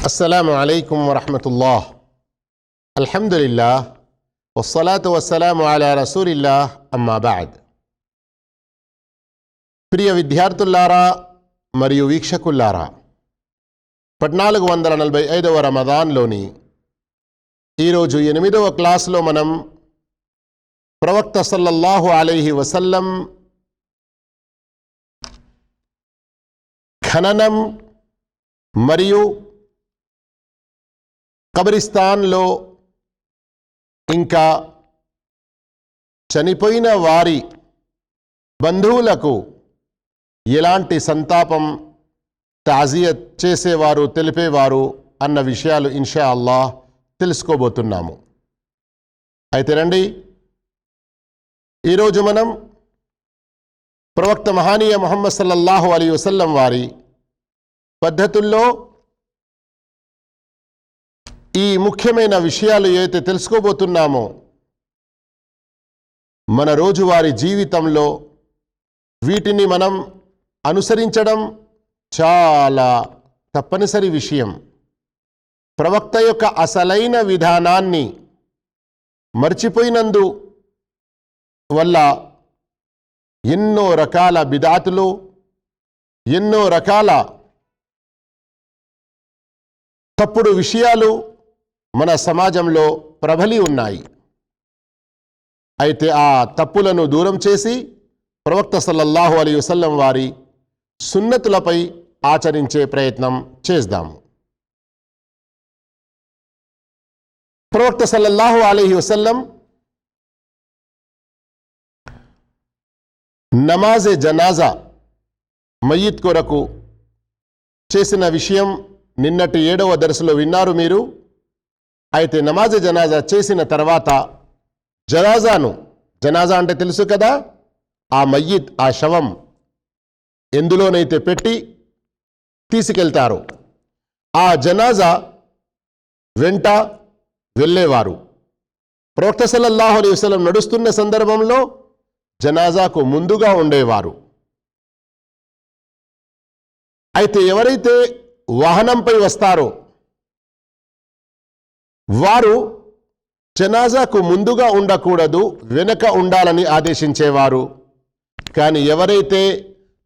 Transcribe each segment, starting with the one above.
అస్సలాము అలైకుం వరహమతుల్లాహ్. అల్హమ్దులిల్లాహ్ వస్సలాతు వస్సలాము అలా రసూలిల్లాహ్ అమ్మా బఅద్. ప్రియ విద్యార్థులారా మరియు వీక్షకులారా, 1445వ రమదాన్లోని ఈరోజు 8వ క్లాసులో మనం ప్రవక్త సల్లల్లాహు అలైహి వసల్లం ఖననం మరియు కబ్రిస్తాన్లో ఇంకా చనిపోయిన వారి బంధువులకు ఎలాంటి సంతాపం తాజియత్ చేసేవారు, తెలిపేవారు అన్న విషయాలు ఇన్షా అల్లాహ్ తెలుసుకోబోతున్నాము. అయితే రండి, ఈరోజు మనం ప్రవక్త మహానీయ ముహమ్మద్ సల్లల్లాహు అలైహి వసల్లం వారి పద్ధతుల్లో ఈ ముఖ్యమైన విషయాలు ఏదైతే తెలుసుకోబోతున్నామో మన రోజువారీ జీవితంలో వీటిని మనం అనుసరించడం చాలా తప్పనిసరి విషయం. ప్రవక్త యొక్క అసలైన విధానాన్ని మర్చిపోయినందు వల్ల ఎన్నో రకాల బిదాతులు, ఎన్నో రకాల తప్పుడు విషయాలు మన సమాజంలో ప్రబలి ఉన్నాయి. అయితే ఆ తప్పులను దూరం చేసి ప్రవక్త సల్లల్లాహు అలైహి వసల్లం వారి సున్నతులపై ఆచరించే ప్రయత్నం చేద్దాము. ప్రవక్త సల్లల్లాహు అలైహి వసల్లం నమాజే జనాజా మయ్యిత్ కొరకు చేసిన విషయం నిన్నటి 7వ దర్సులో విన్నారు మీరు. అయితే నమాజే జనాజా చేసిన తర్వాత జనాజా అంటే తెలుసు కదా, ఆ మయ్యిత్, ఆ శవం ఎందులోనైతే పెట్టి తీసుకెళ్తారు, ఆ జనాజా వెంట వెళ్ళేవారు. ప్రవక్త సల్లల్లాహు అలైహి వసల్లం నడుస్తున్న సందర్భంలో జనాజాకు ముందుగా ఉండేవారు. అయితే ఎవరైతే వాహనంపై వస్తారో వారు జనాజాకు ముందుగా ఉండకూడదు, వెనక ఉండాలని ఆదేశించేవారు. కానీ ఎవరైతే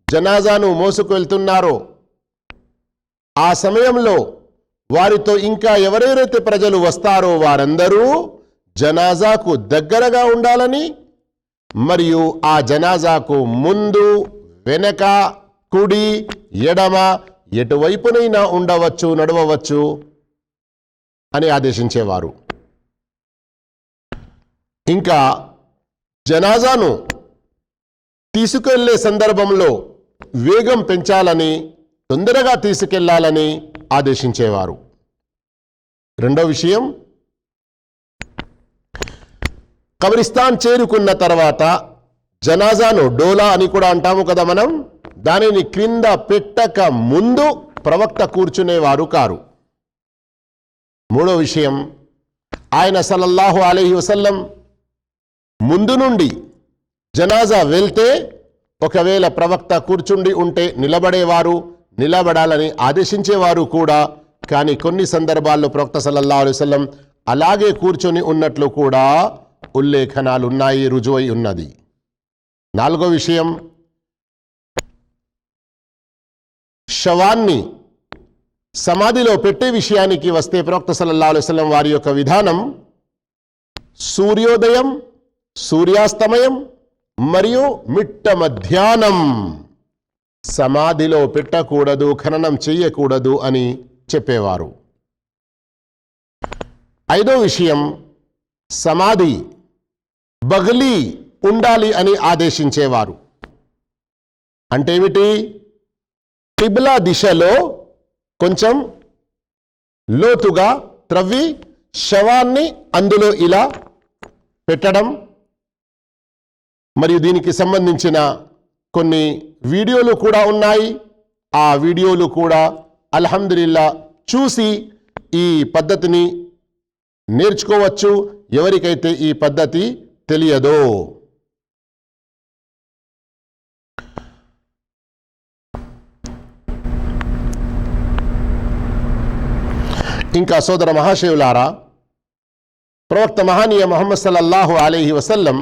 జనాజాను మోసుకెళ్తున్నారో ఆ సమయంలో వారితో ఇంకా ఎవరెవరైతే ప్రజలు వస్తారో వారందరూ జనాజాకు దగ్గరగా ఉండాలని, మరియు ఆ జనాజాకు ముందు, వెనక, కుడి, ఎడమ ఎటువైపునైనా ఉండవచ్చు, నడవవచ్చు అని ఆదేశించేవారు. ఇంకా జనాజాను తీసుకెళ్లే సందర్భంలో వేగం పెంచాలని, తొందరగా తీసుకెళ్లాలని ఆదేశించేవారు. రెండో విషయం, కబ్రిస్తాన్ చేరుకున్న తర్వాత జనాజాను డోలా అని కూడా అంటాము కదా మనం, దానిని క్రింద పెట్టక ముందు ప్రవక్త కూర్చునేవారు కారు. మూడో విషయం, ఆయన సల్లల్లాహు అలైహి వసల్లం ముందు నుండి జనాజా వెళ్తే ఒకవేళ ప్రవక్త కూర్చుండి ఉంటే నిలబడేవారు, నిలబడాలని ఆదేశించేవారు కూడా. కానీ కొన్ని సందర్భాల్లో ప్రవక్త సల్లల్లాహు అలైహి వసల్లం అలాగే కూర్చొని ఉన్నట్లు కూడా ఉల్లేఖనాలు ఉన్నాయి, రుజువై ఉన్నది. నాలుగో విషయం, శవాన్ని సమాధిలో పెట్టే విషయానికి వస్తే ప్రవక్త సల్లల్లాహు అలైహి వసల్లం వారి యొక్క విధానం సూర్యోదయం, సూర్యాస్తమయం మరియు మిట్ట మధ్యాహ్నం సమాధిలో పెట్టకూడదు, ఖననం చేయకూడదు అని చెప్పేవారు. ఐదో విషయం, సమాధి బగలి ఉండాలి అని ఆదేశించేవారు. అంటే ఏమిటి? కిబ్లా దిశలో కొంచెం లోతుగా త్రవ్వి శవాన్ని అందులో ఇలా పెట్టడం. మరియు దీనికి సంబంధించిన కొన్ని వీడియోలు కూడా ఉన్నాయి. ఆ వీడియోలు కూడా అల్హమ్దులిల్లా చూసి ఈ పద్ధతిని నేర్చుకోవచ్చు, ఎవరికైతే ఈ పద్ధతి తెలియదో. ఇంకా సోదర మహాశయులారా, ప్రవక్త మహానీయ ముహమ్మద్ సల్లల్లాహు అలైహి వసల్లం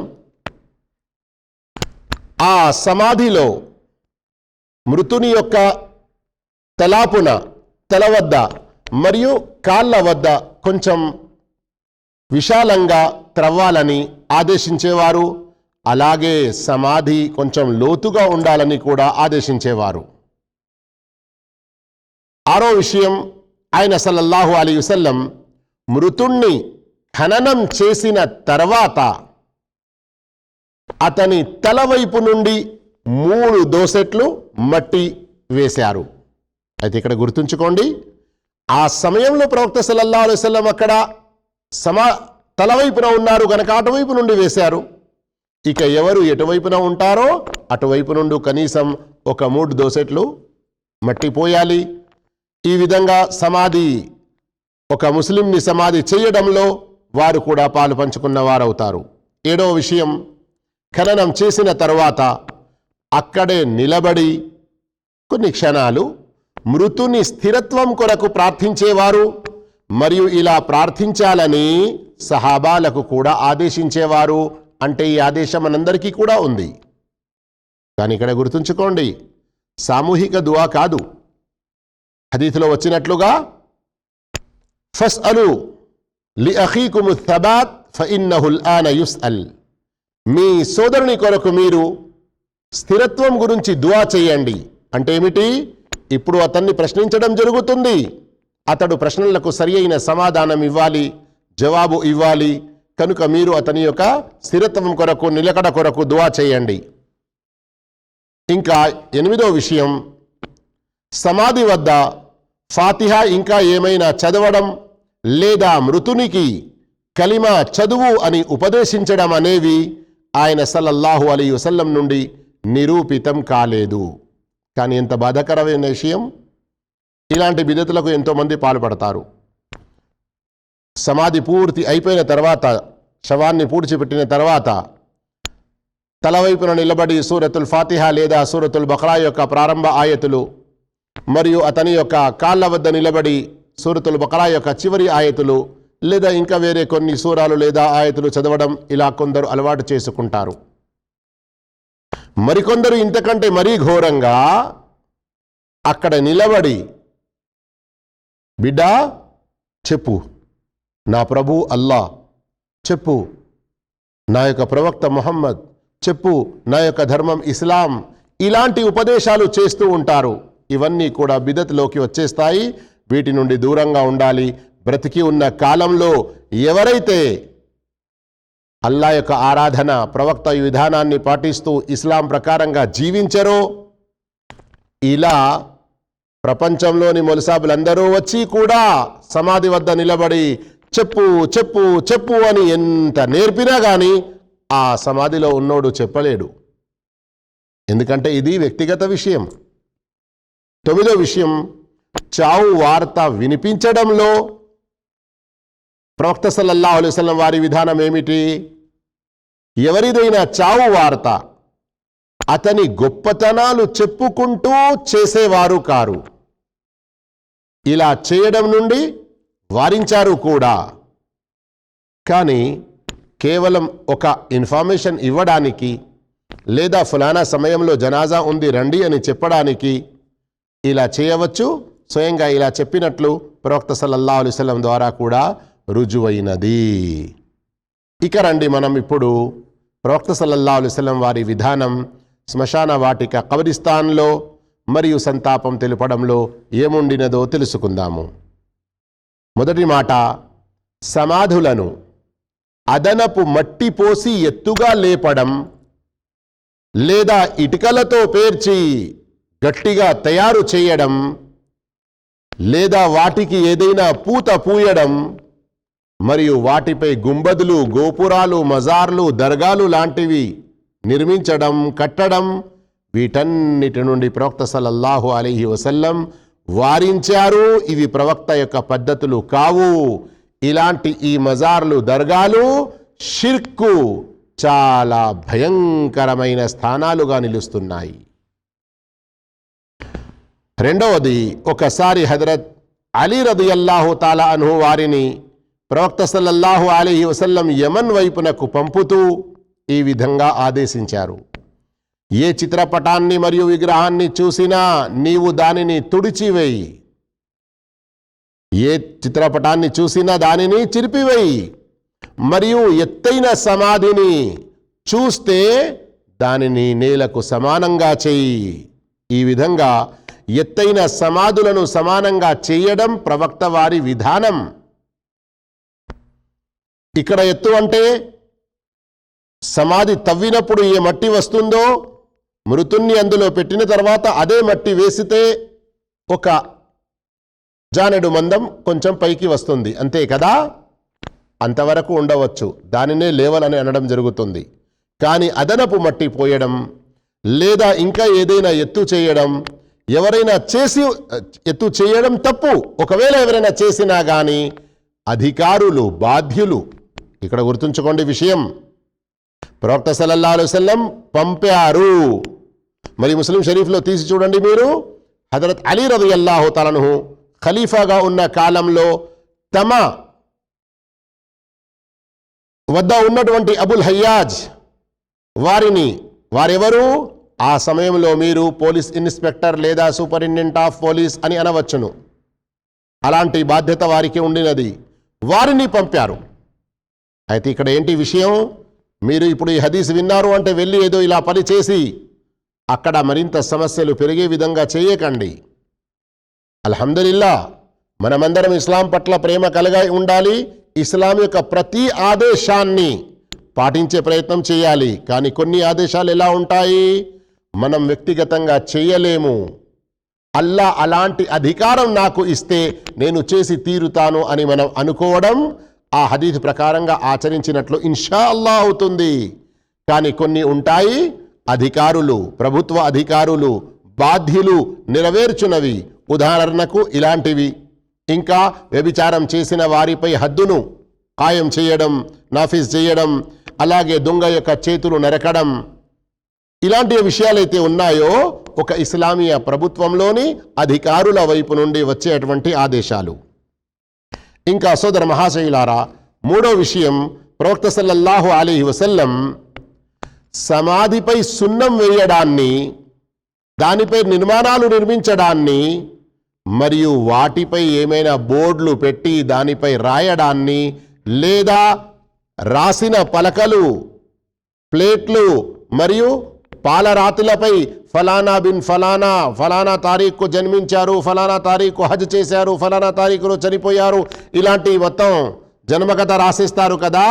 ఆ సమాధిలో మృతుని యొక్క తలాపున, తల వద్ద మరియు కాళ్ళ వద్ద కొంచెం విశాలంగా త్రవ్వాలని ఆదేశించేవారు. అలాగే సమాధి కొంచెం లోతుగా ఉండాలని కూడా ఆదేశించేవారు. ఆరో విషయం, ఆయన సల్లల్లాహు అలైహి వసల్లం మృతుణ్ణి ఖననం చేసిన తర్వాత అతని తల వైపు నుండి 3 దోసెట్లు మట్టి వేశారు. అయితే ఇక్కడ గుర్తుంచుకోండి, ఆ సమయంలో ప్రవక్త సల్లల్లాహు అలైహి వసల్లం అక్కడ తలవైపున ఉన్నారు కనుక అటువైపు నుండి వేశారు. ఇక ఎవరు ఎటువైపున ఉంటారో అటువైపు నుండి కనీసం ఒక 3 దోసెట్లు మట్టి పోయాలి. ఈ విధంగా ఒక ముస్లింని సమాధి చేయడంలో వారు కూడా పాలు పంచుకున్న వారవుతారు. 7వ విషయం, ఖననం చేసిన తర్వాత అక్కడే నిలబడి కొన్ని క్షణాలు మృతుని స్థిరత్వం కొరకు ప్రార్థించేవారు. మరియు ఇలా ప్రార్థించాలని సహాబాలకు కూడా ఆదేశించేవారు. అంటే ఈ ఆదేశం మనందరికీ కూడా ఉంది. కానీ ఇక్కడ గుర్తుంచుకోండి, సామూహిక దుఆ కాదు. హదీసులో వచ్చినట్లుగా ఫస్అలు లిఅఖీకుము థబాత్ ఫఇన్నహుల్ ఆన యుస్అల్, మీ సోదరుని కొరకు మీరు స్థిరత్వం గురించి దుఆ చేయండి. అంటే ఏమిటి? ఇప్పుడు అతన్ని ప్రశ్నించడం జరుగుతుంది. అతడు ప్రశ్నలకు సరి అయిన సమాధానం ఇవ్వాలి, జవాబు ఇవ్వాలి. కనుక మీరు అతని యొక్క స్థిరత్వం కొరకు, నిలకడ కొరకు దుఆ చేయండి. ఇంకా 8వ విషయం, సమాధి వద్ద ఫాతిహా ఇంకా ఏమైనా చదవడం లేదా మృతునికి కలిమా చదువు అని ఉపదేశించడం అనేవి ఆయన సల్లల్లాహు అలైహి వసల్లం నుండి నిరూపితం కాలేదు. కానీ ఎంత బాధాకరమైన విషయం, ఇలాంటి బిదతులకు ఎంతోమంది పాల్పడతారు. సమాధి పూర్తి అయిపోయిన తర్వాత, శవాన్ని పూడ్చిపెట్టిన తర్వాత తలవైపున నిలబడి సూరతుల్ ఫాతిహా లేదా సూరతుల్ బఖరా యొక్క ప్రారంభ ఆయతులు మరియు అతని యొక్క కాళ్ళ వద్ద నిలబడి సూరతుల్ బఖరా యొక్క చివరి ఆయతులు లేదా ఇంకా వేరే కొన్ని సూరాలు లేదా ఆయతులు చదవడం ఇలా కొందరు అలవాటు చేసుకుంటారు. మరికొందరు ఇంతకంటే మరీ ఘోరంగా అక్కడ నిలబడి, బిడ్డా చెప్పు, నా ప్రభు అల్లా చెప్పు, నా యొక్క ప్రవక్త ముహమ్మద్ చెప్పు, నా యొక్క ధర్మం ఇస్లాం, ఇలాంటి ఉపదేశాలు చేస్తూ ఉంటారు. ఇవన్నీ కూడా బిదత్లోకి వచ్చేస్తాయి. వీటి నుండి దూరంగా ఉండాలి. బ్రతికి ఉన్న కాలంలో ఎవరైతే అల్లా యొక్క ఆరాధన, ప్రవక్త విధానాన్ని పాటిస్తూ ఇస్లాం ప్రకారంగా జీవించరో, ఇలా ప్రపంచంలోని మొలసాబులందరూ వచ్చి కూడా సమాధి వద్ద నిలబడి చెప్పు చెప్పు చెప్పు అని ఎంత నేర్పినా కానీ ఆ సమాధిలో ఉన్నోడు చెప్పలేడు. ఎందుకంటే ఇది వ్యక్తిగత విషయం. 9వ విషయం, చావు వార్త వినిపించడంలో ప్రవక్త సల్లల్లాహు అలైహి వసల్లం వారి విధానం ఏమిటి? ఎవరిదైనా చావు వార్త అతని గొప్పతనాలు చెప్పుకుంటూ చేసేవారు కారు. ఇలా చేయడం నుండి వారించారు కూడా. కానీ కేవలం ఒక ఇన్ఫర్మేషన్ ఇవ్వడానికి లేదా ఫలానా సమయంలో జనాజా ఉంది రండి అని చెప్పడానికి ఇలా చేయవచ్చు. స్వయంగా ఇలా చెప్పినట్లు ప్రవక్త సల్లల్లాహు అలైహి వసల్లం ద్వారా కూడా రుజువైనది. ఇక రండి మనం ఇప్పుడు ప్రవక్త సల్లల్లాహు అలైహి వసల్లం వారి విధానం శ్మశాన వాటిక కబరిస్తాన్లో మరియు సంతాపం తెలుపడంలో ఏముండినదో తెలుసుకుందాము. మొదటి మాట, సమాధులను అదనపు మట్టి పోసి ఎత్తుగా లేపడం లేదా ఇటుకలతో పేర్చి గట్టిగా తయారు చేయడం లేదా వాటికి ఏదైనా పూత పూయడం మరియు వాటిపై గుంబదులు, గోపురాలు, మజార్లు, దర్గాలు లాంటివి నిర్మించడం, కట్టడం, వీటన్నిటి నుండి ప్రవక్త సల్లల్లాహు అలైహి వసల్లం వారించారు. ఇవి ప్రవక్త యొక్క పద్ధతులు కావు. ఇలాంటి ఈ మజార్లు, దర్గాలు షిర్కు చాలా భయంకరమైన స్థానాలుగా నిలుస్తున్నాయి. రెండవది, ఒకసారి హజరత్ అలీ రదియల్లాహు తాలా అన్హు వారిని ప్రవక్త సల్లల్లాహు అలైహి వసల్లం యమన్ వైపునకు పంపుతూ ఈ విధంగా ఆదేశించారు. ఏ చిత్రపటాన్ని మరియు విగ్రహాన్ని చూసినా నీవు దానిని తుడిచివేయి. ఏ చిత్రపటాన్ని చూసినా దానిని చిరిపివేయి. మరియు ఎత్తైన సమాధిని చూస్తే దానిని నేలకు సమానంగా చేయి. ఈ విధంగా ఎత్తైన సమాధులను సమానంగా చేయడం ప్రవక్త వారి విధానం. ఇక్కడ ఎత్తు అంటే సమాధి తవ్వినప్పుడు ఏ మట్టి వస్తుందో మృతుణ్ణి అందులో పెట్టిన తర్వాత అదే మట్టి వేసితే ఒక జానెడు మందం కొంచెం పైకి వస్తుంది, అంతే కదా. అంతవరకు ఉండవచ్చు, దానినే లేవలని అనడం జరుగుతుంది. కానీ అదనపు మట్టి పోయడం లేదా ఇంకా ఏదైనా ఎత్తు చేయడం, ఎవరైనా చేసి ఎత్తు చేయడం తప్పు. ఒకవేళ ఎవరైనా చేసినా కానీ అధికారులు బాధ్యులు. ఇక్కడ గుర్తుంచుకోండి విషయం, ప్రవక్త సల్లల్లాహు అలైహి వసల్లం పంపారు. మరి ముస్లిం షరీఫ్లో తీసి చూడండి మీరు, హజరత్ అలీ రదియల్లాహు తఆలా అన్హు ఖలీఫాగా ఉన్న కాలంలో తమ వద్ద ఉన్నటువంటి అబుల్ హయ్యాజ్ వారెవరు? ఆ సమయంలో మీరు పోలీస్ ఇన్స్పెక్టర్ లేదా సూపరింటెండెంట్ ఆఫ్ పోలీస్ అని అనవచ్చును. అలాంటి బాధ్యత వారికి ఉండినది. వారిని పంపారు. అయితే ఇక్కడ ఏంటి విషయం, మీరు ఇప్పుడు ఈ హదీస్ విన్నారు అంటే వెళ్ళి ఏదో ఇలా పని చేసి అక్కడ మరింత సమస్యలు పెరిగే విధంగా చేయకండి. అల్హమ్దులిల్లా, మనమందరం ఇస్లాం పట్ల ప్రేమ కలిగి ఉండాలి. ఇస్లాం యొక్క ప్రతి ఆదేశాన్ని పాటించే ప్రయత్నం చేయాలి. కానీ కొన్ని ఆదేశాలు ఎలా ఉంటాయి, మనం వ్యక్తిగతంగా చేయలేము. అల్లా అలాంటి అధికారం నాకు ఇస్తే నేను చేసి తీరుతాను అని మనం అనుకోవడం ఆ హదీస్ ప్రకారంగా ఆచరించినట్లు ఇన్షా అల్లా అవుతుంది. కానీ కొన్ని ఉంటాయి, అధికారులు, ప్రభుత్వ అధికారులు, బాధ్యులు నెరవేర్చునవి. ఉదాహరణకు ఇలాంటివి. ఇంకా వ్యభిచారం చేసిన వారిపై హద్దును ఖాయం చేయడం, నాఫీజ్ చేయడం, అలాగే దొంగ యొక్క చేతులు నరకడం, ఇలాంటి విషయాలైతే ఉన్నాయో ఒక ఇస్లామీయ ప్రభుత్వంలోని అధికారుల వైపు నుండి వచ్చేటువంటి ఆదేశాలు. ఇంకా సోదర మహాశయులారా, మూడో విషయం, ప్రవక్త సల్లల్లాహు అలైహి వసల్లం సమాధిపై సున్నం వేయడాన్ని, దానిపై నిర్మాణాలు నిర్మించడాన్ని మరియు వాటిపై ఏమైనా బోర్డులు పెట్టి దానిపై రాయడాన్ని లేదా రాసిన పలకలు, ప్లేట్లు మరియు పాలరాతులపై ఫలానా బిన్ ఫలానా, ఫలానా తారీఖుకు జన్మించారు, ఫలానా తారీఖు హజ్ చేశారు, ఫలానా తారీఖులో చనిపోయారు, ఇలాంటి మొత్తం జన్మకథ రాసిస్తారు కదా,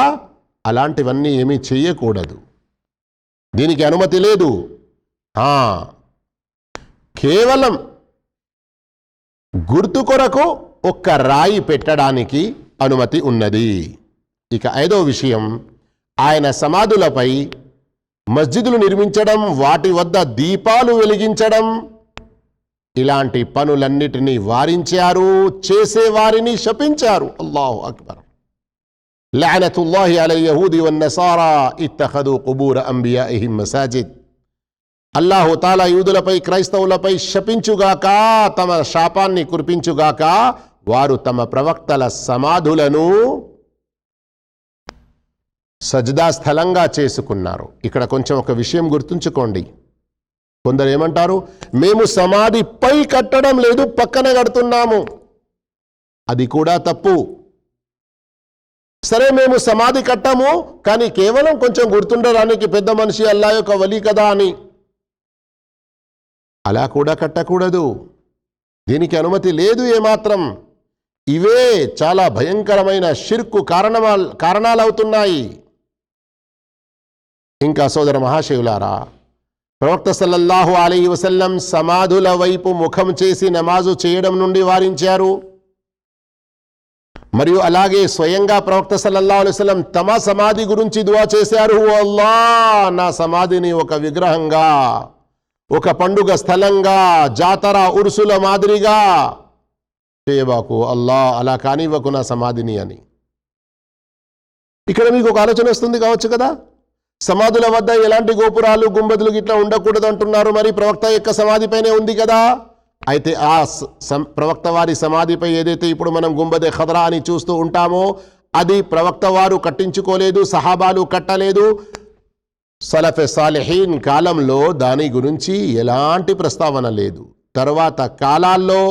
అలాంటివన్నీ ఏమీ చేయకూడదు. దీనికి అనుమతి లేదు. కేవలం గుర్తు కొరకు ఒక్క రాయి పెట్టడానికి అనుమతి ఉన్నది. ఇక ఐదో విషయం, ఆయన సమాధులపై మస్జిదులు నిర్మించడం, వాటి వద్ద దీపాలు వెలిగించడం, ఇలాంటి పనులన్నిటినీ వారించారు, చేసేవారిని శపించారు. అల్లాహు అక్బర్. లఅనతుల్లాహి అలల్ యహూది వన్నసారా ఇత్తఖదు ఖుబూర అంబియాఇహిం మసాజిద్. అల్లాహు తాలా యూదులపై క్రైస్తవులపై శపించుగాక, తమ శాపాన్ని కురిపించుగాక, వారు తమ ప్రవక్తల సమాధులను సజ్దా స్థలంగా చేసుకున్నారు. ఇక్కడ కొంచెం ఒక విషయం గుర్తుంచుకోండి. కొందరు ఏమంటారు, మేము సమాధిపై కట్టడం లేదు, పక్కనే కడుతున్నాము. అది కూడా తప్పు. సరే, మేము సమాధి కట్టము, కానీ కేవలం కొంచెం గుర్తుండడానికి పెద్ద మనిషి అల్లా యొక్క వలీ కదా అని, అలా కూడా కట్టకూడదు. దీనికి అనుమతి లేదు ఏమాత్రం. ఇవే చాలా భయంకరమైన షిర్కు కారణాలవుతున్నాయి. ఇంకా సోదర మహాశయులారా, ప్రవక్త సల్లల్లాహు అలైహి వసల్లం సమాధుల వైపు ముఖం చేసి నమాజు చేయడం నుండి వారించారు. మరియు అలాగే స్వయంగా ప్రవక్త సల్లల్లాహు అలైహి వసల్లం తమ సమాధి గురించి దుఆ చేశారు. అల్లా, నా సమాధిని ఒక విగ్రహంగా, ఒక పండుగ స్థలంగా, జాతర ఉరుసుల మాదిరిగా చేయబాకు అల్లా, అలా కానివ్వకు నా సమాధిని అని. ఇక్కడ మీకు ఒక ఆలోచన వస్తుంది కావచ్చు కదా, సమాధుల వద్ద ఎలాంటి గోపురాలు, గుంబదులు గిట్లా ఉండకూడదు అంటున్నారు, మరి ప్రవక్త యొక్క సమాధిపైనే ఉంది కదా. అయితే ఆ ప్రవక్త వారి సమాధిపై ఏదైతే ఇప్పుడు మనం గుంబదే ఖదరా అని చూస్తూ ఉంటామో అది ప్రవక్త వారు కట్టించుకోలేదు, సహాబాలు కట్టలేదు. సలఫె సాలిహీన్ కాలంలో దాని గురించి ఎలాంటి ప్రస్తావన లేదు. తర్వాత కాలాల్లో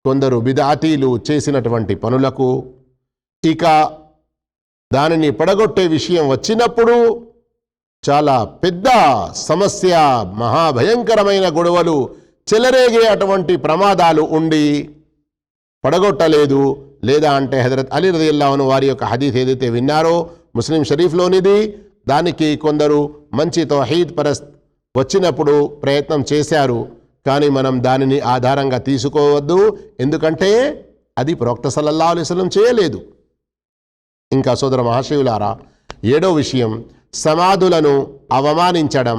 కొందరు బిదాతీలు చేసినటువంటి పనులకు ఇక దానిని పడగొట్టే విషయం వచ్చినప్పుడు చాలా పెద్ద సమస్య, మహాభయంకరమైన గొడవలు చెలరేగే అటువంటి ప్రమాదాలు ఉండి పడగొట్టలేదు. లేదా అంటే హజరత్ అలీ రదియల్లాహు అన్హు వారి యొక్క హదీస్ ఏదైతే విన్నారో ముస్లిం షరీఫ్లోనిది, దానికి కొందరు మంచి తౌహీద్ పరస్త్ వచ్చినప్పుడు ప్రయత్నం చేశారు. కానీ మనం దానిని ఆధారంగా తీసుకోవద్దు, ఎందుకంటే అది ప్రవక్త సల్లల్లాహు అలైహి వసల్లం చేయలేదు. ఇంకా సోదర మహాశివులారా, 7వ విషయం సమాధులను అవమానించడం,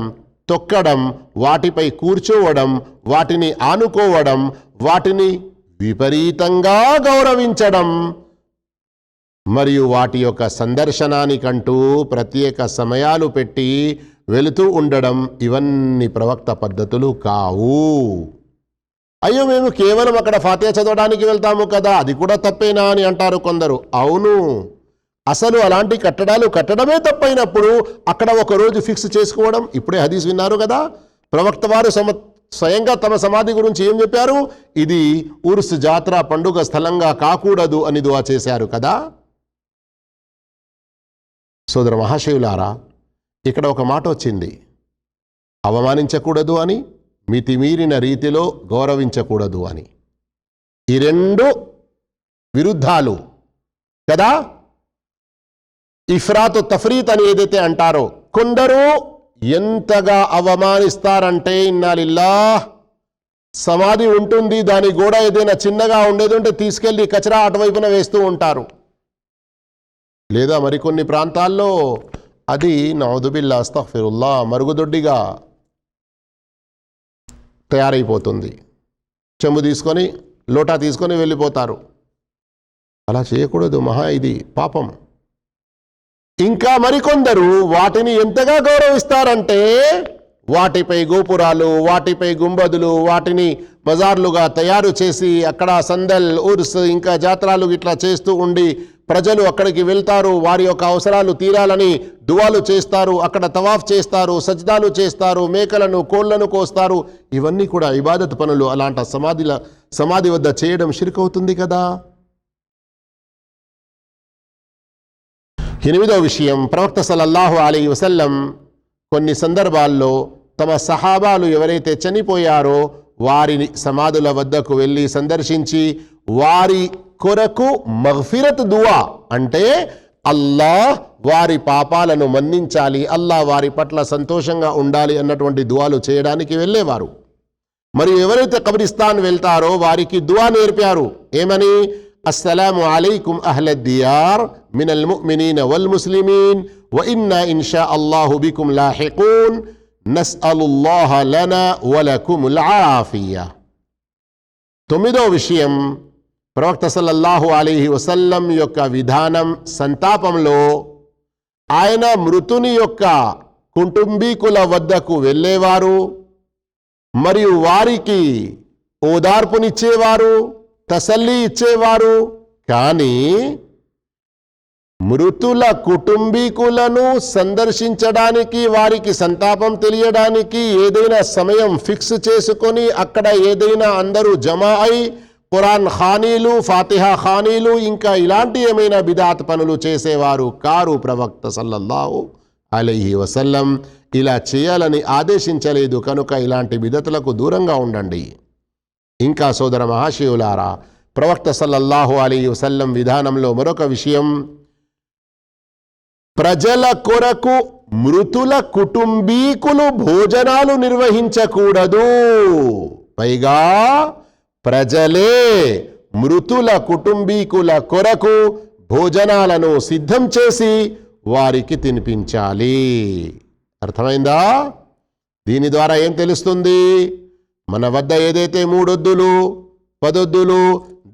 తొక్కడం, వాటిపై కూర్చోవడం, వాటిని ఆనుకోవడం, వాటిని విపరీతంగా గౌరవించడం మరియు వాటి యొక్క సందర్శనానికంటూ ప్రత్యేక సమయాలు పెట్టి వెళుతూ ఉండడం, ఇవన్నీ ప్రవక్త పద్ధతులు కావు. అయ్యో మేము కేవలం అక్కడ ఫాతిహా చదవడానికి వెళ్తాము కదా, అది కూడా తప్పేనా అని అంటారు కొందరు. అవును, అసలు అలాంటి కట్టడాలు కట్టడమే తప్పైనప్పుడు అక్కడ ఒకరోజు ఫిక్స్ చేసుకోవడం. ఇప్పుడే హదీస్ విన్నారు కదా, ప్రవక్త వారు స్వయంగా తమ సమాధి గురించి ఏం చెప్పారు? ఇది ఉర్స్ జాతర పండుగ స్థలంగా కాకూడదు అని దువా చేశారు కదా. సోదర మహాశివులారా, ఇక్కడ ఒక మాట వచ్చింది, అవమానించకూడదు అని, మితిమీరిన రీతిలో గౌరవించకూడదు అని. ఈ 2 విరుద్ధాలు కదా. ఇఫ్రాత్ తఫ్రీత్ అని ఏదైతే అంటారో, కొందరు ఎంతగా అవమానిస్తారంటే ఇన్నా లిల్లాహ్, సమాధి ఉంటుంది, దాని గోడ ఏదైనా చిన్నగా ఉండేది ఉంటే తీసుకెళ్లి కచరా అటువైపున వేస్తూ ఉంటారు. లేదా మరికొన్ని ప్రాంతాల్లో అది నౌదుబిల్లా అస్తగ్ఫిరుల్లా మరుగుదొడ్డిగా తయారైపోతుంది. చెంబు తీసుకొని లోటా తీసుకొని వెళ్ళిపోతారు. అలా చేయకూడదు, మహా ఇది పాపం. ఇంకా మరికొందరు వాటిని ఎంతగా గౌరవిస్తారంటే వాటిపై గోపురాలు, వాటిపై గుంబదులు, వాటిని మజార్లుగా తయారు చేసి అక్కడ సందల్, ఉర్స్, ఇంకా జాతరాలు ఇట్లా చేస్తూ ఉండి ప్రజలు అక్కడికి వెళ్తారు, వారి యొక్క అవసరాలు తీరాలని దువాలు చేస్తారు, అక్కడ తవాఫ్ చేస్తారు, సజ్దాలు చేస్తారు, మేకలను కోళ్లను కోస్తారు. ఇవన్నీ కూడా ఇబాదత్ పనులు. అలాంటి సమాధి వద్ద చేయడం షిర్క్ అవుతుంది కదా. 8వ విషయం, ప్రవక్త సల్లల్లాహు అలైహి వసల్లం కొన్ని సందర్భాల్లో తమ సహాబాలు ఎవరైతే చనిపోయారో వారిని సమాధుల వద్దకు వెళ్ళి సందర్శించి వారి కొరకు మగ్ఫిరత్ దువా, అంటే అల్లాహ్ వారి పాపాలను మన్నించాలి, అల్లాహ్ వారి పట్ల సంతోషంగా ఉండాలి అన్నటువంటి దువాలు చేయడానికి వెళ్ళేవారు. మరియు ఎవరైతే కబ్రిస్తాన్ వెళ్తారో వారికి దువా నేర్పారు. ఏమని? అస్సలాము అలైకుం అహ్ల దియార్ మినల్ ముమినీన వల్ ముస్లిమీన్ వ ఇన్నా ఇన్షా అల్లాహు బికుం లాహికూన్ నస్అలుల్లాహ లనా వలకుముల్ ఆఫియా. 9వ విషయం, ప్రవక్త సల్లల్లాహు అలైహి వసల్లం యొక్క విధానం సంతాపంలో ఆయన మృతుని యొక్క కుటుంబీకుల వద్దకు వెళ్ళేవారు మరియు వారికి ఓదార్పునిచ్చేవారు, తసల్లి ఇచ్చేవారు. కానీ మృతుల కుటుంబీకులను సందర్శించడానికి, వారికి సంతాపం తెలియడానికి ఏదైనా సమయం ఫిక్స్ చేసుకొని అక్కడ ఏదైనా అందరూ జమా అయి ఖురాన్ ఖానీలు, ఫాతిహా ఖానీలు, ఇంకా ఇలాంటి ఏమైనా బిదాత్ పనులు చేసేవారు కారు. ప్రవక్త సల్లల్లాహు అలైహి వసల్లం ఇలా చేయాలని ఆదేశించలేదు. కనుక ఇలాంటి బిదతులకు దూరంగా ఉండండి. ఇంకా సోదర మహాశివులారా, ప్రవక్త సల్లల్లాహు అలైహి వసల్లం విధానంలో మరొక విషయం, ప్రజల కొరకు మృతుల కుటుంబీకులు భోజనాలు నిర్వహించకూడదు. పైగా ప్రజలే మృతుల కుటుంబీకుల కొరకు భోజనాలను సిద్ధం చేసి వారికి తినిపించాలి. అర్థమైందా? దీని ద్వారా ఏం తెలుస్తుంది? మన వద్ద ఏదైతే 3 ఒద్దులు, 10 ఒద్దులు,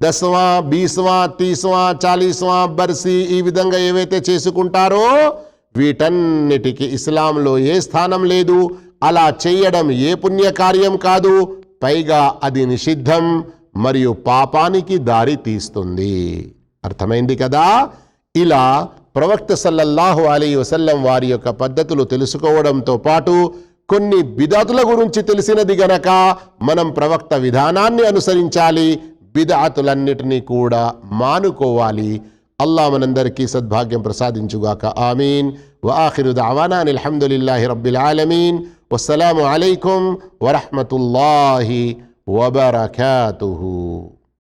10వాं, 20వాं, 30వాं, 40వాं బర్సీ ఈ విధంగా ఏవైతే చేసుకుంటారో వీటన్నిటికీ ఇస్లాంలో ఏ స్థానం లేదు. అలా చేయడం ఏ పుణ్యకార్యం కాదు. పైగా అది నిషిద్ధం మరియు పాపానికి దారి తీస్తుంది. అర్థమైంది కదా? ఇలా ప్రవక్త సల్లల్లాహు అలైహి వసల్లం వారి యొక్క పద్ధతులు తెలుసుకోవడంతో పాటు కొన్ని బిదాతుల గురించి తెలిసినది గనక మనం ప్రవక్త విధానాన్ని అనుసరించాలి, బిదాతులన్నిటినీ కూడా మానుకోవాలి. అల్లాహ్ మనందరికీ సద్భాగ్యం ప్రసాదించుగాక. ఆమీన్. వ ఆఖిరు దఅవానా అల్హమ్దులిల్లాహి రబ్బిల్ ఆలమీన్. వస్సలాము అలైకుం వరహ్మతుల్లాహి వబరకాతుహు.